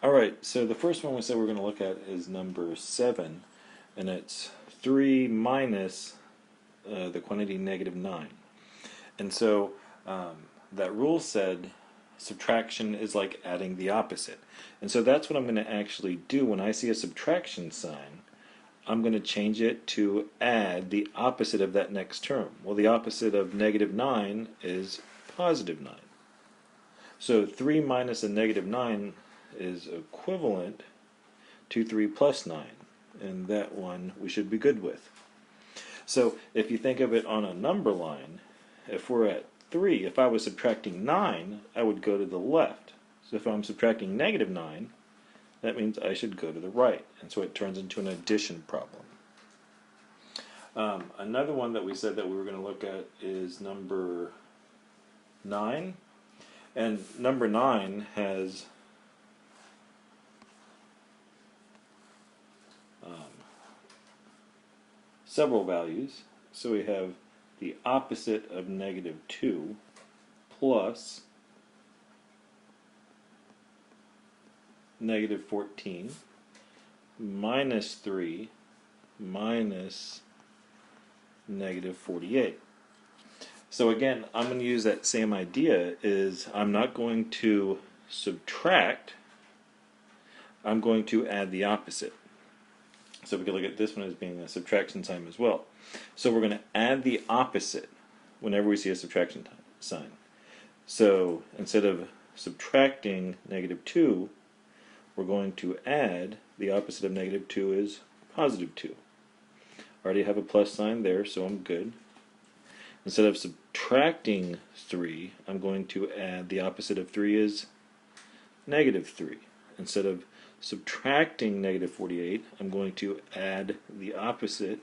Alright, so the first one we said we're going to look at is number 7, and it's 3 minus the quantity -9. And so that rule said subtraction is like adding the opposite. And so that's what I'm going to actually do when I see a subtraction sign. I'm going to change it to add the opposite of that next term. Well, the opposite of -9 is +9. So 3 minus a -9 is equivalent to 3 plus 9. And that one we should be good with. So if you think of it on a number line, if we're at 3, if I was subtracting 9, I would go to the left. So if I'm subtracting -9, that means I should go to the right. And so it turns into an addition problem. Another one that we said that we were going to look at is number 9. And number 9 has several values. So we have the opposite of -2 plus -14 minus 3 minus -48. So again, I'm going to use that same idea, is I'm not going to subtract, I'm going to add the opposite. So we can look at this one as being a subtraction sign as well. So we're going to add the opposite whenever we see a subtraction sign. So instead of subtracting -2, we're going to add the opposite of -2 is +2. I already have a plus sign there, so I'm good. Instead of subtracting 3, I'm going to add the opposite of 3 is -3. Instead of subtracting -48, I'm going to add the opposite.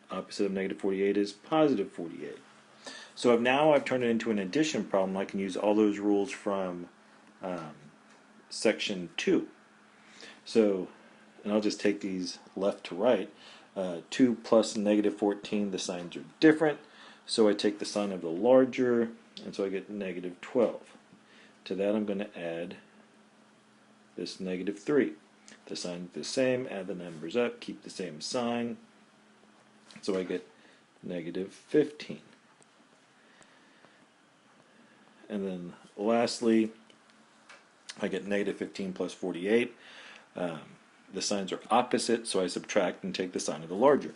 Opposite of -48 is +48. So now I've turned it into an addition problem. I can use all those rules from section 2. So, and I'll just take these left to right. 2 plus -14, the signs are different. So I take the sign of the larger, and so I get -12. To that I'm going to add this -3. The sign's the same, add the numbers up, keep the same sign. So I get -15. And then lastly, I get -15 plus 48. The signs are opposite, so I subtract and take the sign of the larger.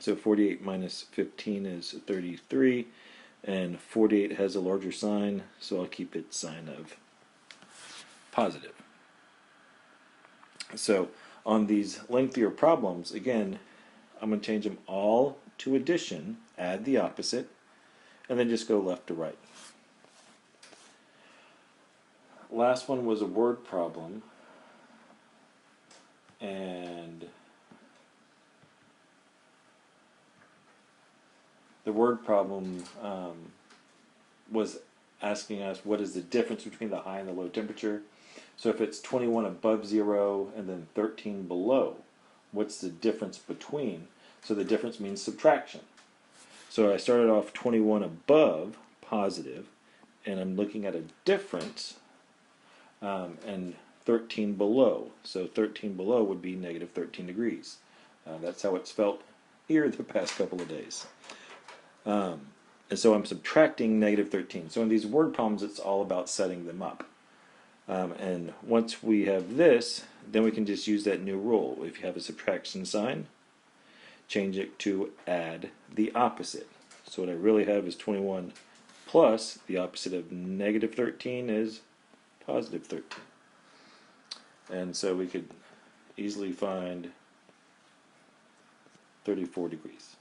So 48 minus 15 is 33, and 48 has a larger sign, so I'll keep its sign of positive. So on these lengthier problems, again, I'm going to change them all to addition, add the opposite, and then just go left to right. Last one was a word problem, and the word problem was asking us what is the difference between the high and the low temperature. So if it's 21 above 0 and then 13 below, what's the difference between? So the difference means subtraction. So I started off 21 above, positive, and I'm looking at a difference, and 13 below. So 13 below would be -13 degrees. That's how it's felt here the past couple of days. And so I'm subtracting -13. So in these word problems, it's all about setting them up. And once we have this, then we can just use that new rule. If you have a subtraction sign, change it to add the opposite. So what I really have is 21 plus the opposite of -13 is +13. And so we could easily find 34 degrees.